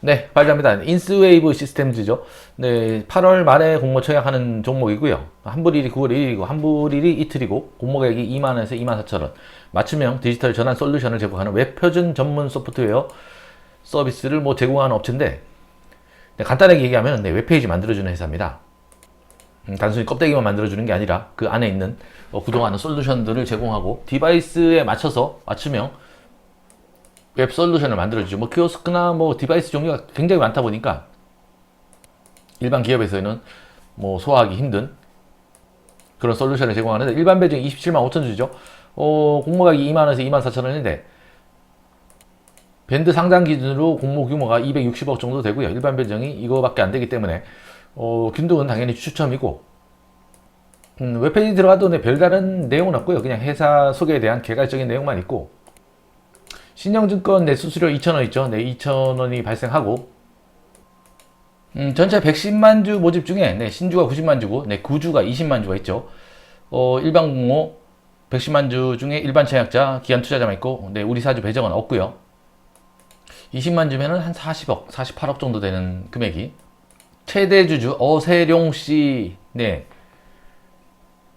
네, 발표합니다. 인스웨이브 시스템즈죠. 네, 8월 말에 공모 청약하는 종목이고요. 환불일이 9월 1일이고, 환불일이 이틀이고, 공모가액이 2만원에서 24,000원. 맞춤형 디지털 전환 솔루션을 제공하는 웹표준 전문 소프트웨어 서비스를 제공하는 업체인데, 네, 간단하게 얘기하면 웹페이지 만들어주는 회사입니다. 단순히 껍데기만 만들어주는 게 아니라 그 안에 있는 구동하는 솔루션들을 제공하고 디바이스에 맞춰서 맞춤형 웹 솔루션을 만들어주죠. 키오스크나 디바이스 종류가 굉장히 많다 보니까 일반 기업에서는 소화하기 힘든 그런 솔루션을 제공하는데, 일반 배정이 27만 5천 주죠. 공모가격이 2만원에서 24,000원인데 밴드 상장 기준으로 공모 규모가 260억 정도 되고요. 일반 배정이 이거밖에 안 되기 때문에 균등은 당연히 추첨이고, 웹페이지 들어가도 별다른 내용은 없고요. 그냥 회사 소개에 대한 개괄적인 내용만 있고, 신영증권 수수료 2,000원 있죠. 2,000원이 발생하고, 전체 110만 주 모집 중에 신주가 90만 주고 구주가 20만 주가 있죠. 일반 공모 110만 주 중에 일반 청약자, 기관 투자자만 있고, 우리 사주 배정은 없고요. 20만 주면은 한 40억, 48억 정도 되는 금액이, 최대 주주 어세룡 씨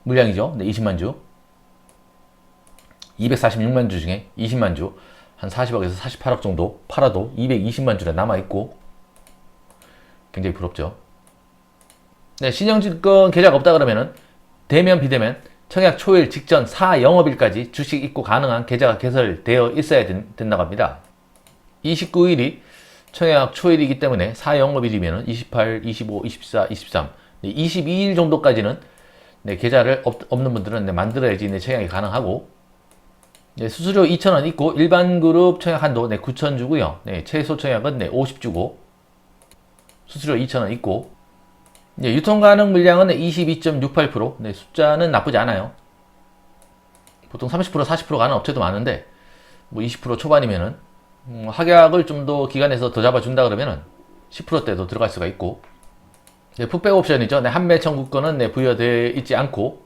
물량이죠. 20만 주. 246만 주 중에 20만 주, 한 40억에서 48억 정도 팔아도 220만 주나 남아있고, 굉장히 부럽죠. 신영증권 계좌가 없다 그러면은 대면 비대면 청약 초일 직전 4영업일까지 주식 입고 가능한 계좌가 개설되어 있어야 된다고 합니다. 29일이 청약 초일이기 때문에 4영업일이면 28, 25, 24, 23, 22일 정도까지는 계좌를 없는 분들은 만들어야지 청약이 가능하고, 수수료 2,000원 있고, 일반 그룹 청약 한도 9,000 주고요. 최소 청약은 50 주고, 수수료 2,000원 있고, 유통 가능 물량은 22.68%. 숫자는 나쁘지 않아요. 보통 30%, 40% 가는 업체도 많은데 20% 초반이면은 확약을 좀 더 기간에서 더 잡아준다 그러면은 10%대도 들어갈 수가 있고, 풋백 옵션이죠. 한매 청구권은 부여되어 있지 않고,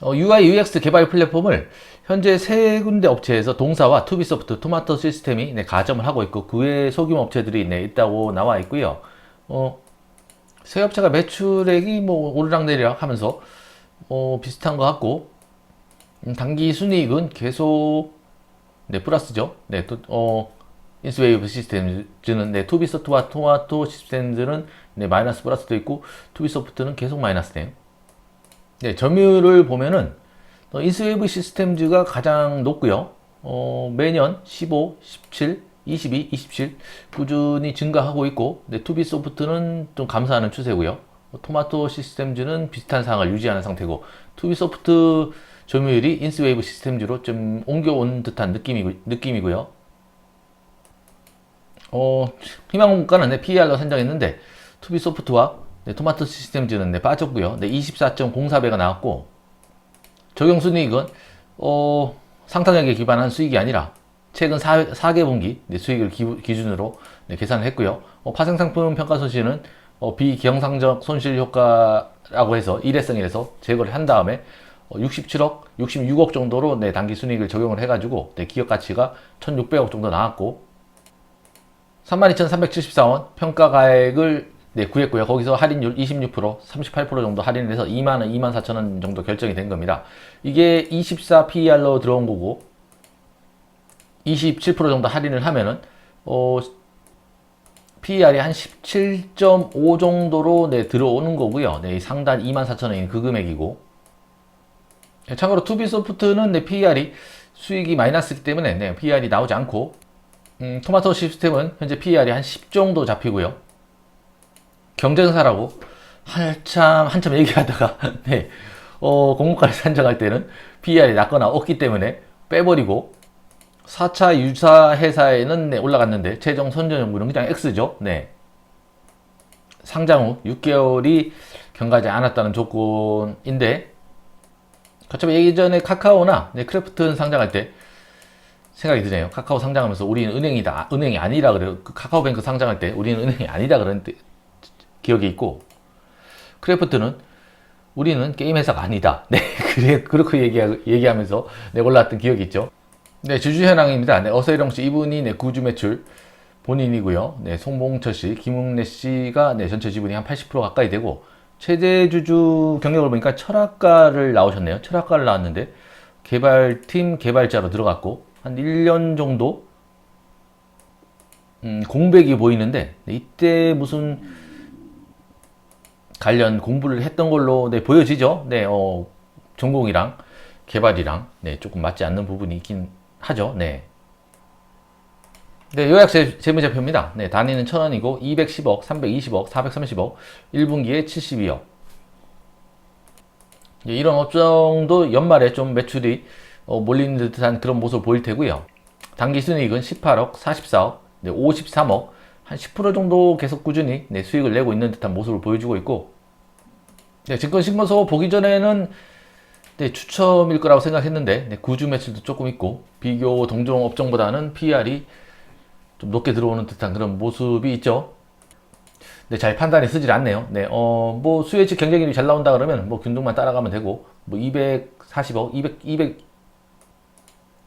UI UX 개발 플랫폼을 현재 세 군데 업체에서 동사와 투비소프트, 토마토 시스템이 가점을 하고 있고, 그 외에 소규모 업체들이 있다고 나와 있고요. 세 업체가 매출액이 오르락내리락 하면서 비슷한 것 같고, 단기 순이익은 계속 플러스죠. 인스웨이브 시스템즈는 투비소프트와 토마토 시스템즈는 마이너스 플러스도 있고, 투비소프트는 계속 마이너스네요. 점유율을 보면은 인스웨이브 시스템즈가 가장 높고요. 매년 15, 17, 22, 27 꾸준히 증가하고 있고, 투비소프트는 좀 감소하는 추세고요. 토마토 시스템즈는 비슷한 상황을 유지하는 상태고, 투비소프트 점유율이 인스웨이브 시스템즈로 좀 옮겨온 듯한 느낌이고요. 희망공가는 PER로 산정했는데 투비소프트와 토마토 시스템즈는 빠졌고요. 24.04배가 나왔고, 적용순이익은 상탄력에 기반한 수익이 아니라 최근 4개분기 수익을 기준으로 계산을 했고요. 파생상품 평가 손실은 비경상적 손실 효과라고 해서 일회성이라서 제거를 한 다음에 67억, 66억 정도로 단기 순이익을 적용을 해가지고 기업 가치가 1,600억 정도 나왔고, 32,374원 평가가액을 구했고요. 거기서 할인율 26%, 38% 정도 할인을 해서 2만원, 24,000원 정도 결정이 된 겁니다. 이게 24 PER로 들어온 거고, 27% 정도 할인을 하면은 PER이 한 17.5 정도로 들어오는 거고요. 상단 24,000원인 그 금액이고, 참고로 투비소프트는 PER이 수익이 마이너스이기 때문에 PER이 나오지 않고, 토마토 시스템은 현재 PER이 한 10 정도 잡히고요. 경쟁사라고 한참 얘기하다가 공모가를 산정할 때는 PER이 낮거나 없기 때문에 빼버리고, 4차 유사 회사에는 올라갔는데 최종 선정연구는 그냥 X죠. 상장 후 6개월이 경과하지 않았다는 조건인데, 어차피 예전에 카카오나 크래프튼 상장할 때 생각이 드네요. 카카오 상장하면서 우리는 은행이다, 은행이 아니라 그래요. 카카오뱅크 상장할 때 우리는 은행이 아니다 그런 기억이 있고, 크래프트는 우리는 게임 회사가 아니다. 그렇게 얘기하면서 올라왔던 기억이 있죠. 주주 현황입니다. 어서일영 씨, 이분이 구주 매출 본인이고요. 네, 송봉철 씨, 김웅래 씨가 네, 전체 지분이 한 80% 가까이 되고 최대 주주 경력을 보니까 철학가를 나오셨네요. 철학가를 나왔는데 개발팀 개발자로 들어갔고 한 1년 정도 공백이 보이는데 네, 이때 무슨 관련 공부를 했던 걸로 네, 보여지죠. 네, 전공이랑 개발이랑 네, 조금 맞지 않는 부분이 있긴 하죠. 네. 네, 요약 재무제표입니다. 네, 단위는 1,000원이고 210억, 320억, 430억, 1분기에 72억. 이런 업종도 연말에 좀 매출이 몰리는 듯한 그런 모습을 보일 테고요. 단기 순이익은 18억, 44억, 네, 53억, 한 10% 정도 계속 꾸준히 네, 수익을 내고 있는 듯한 모습을 보여주고 있고, 네, 증권신고서 보기 전에는 네, 추첨일 거라고 생각했는데 네, 구주 매출도 조금 있고 비교 동종 업종보다는 PER이 좀 높게 들어오는 듯한 그런 모습이 있죠. 네, 잘 판단이 쓰질 않네요. 네, 뭐 수혜치 경쟁률이 잘 나온다 그러면 뭐 균등만 따라가면 되고 뭐 240억, 200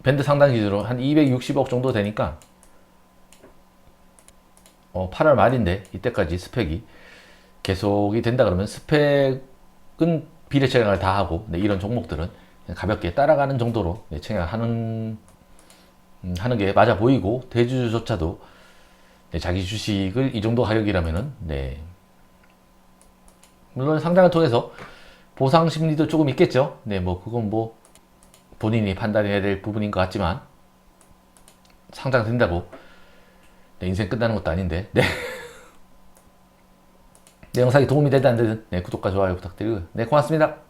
밴드 상단 기준으로 한 260억 정도 되니까 8월 말인데 이때까지 스펙이 계속이 된다 그러면 스펙은 비례 청약을 다 하고 네, 이런 종목들은 가볍게 따라가는 정도로 네, 청약하는 하는 게 맞아 보이고 대주주조차도 네, 자기 주식을 이 정도 가격이라면은 네, 물론 상장을 통해서 보상 심리도 조금 있겠죠. 네, 뭐 그건 뭐 본인이 판단해야 될 부분인 것 같지만 상장된다고 네, 인생 끝나는 것도 아닌데 네. 내 영상이 도움이 되든 안 되든 네, 구독과 좋아요 부탁드리고요. 네, 고맙습니다.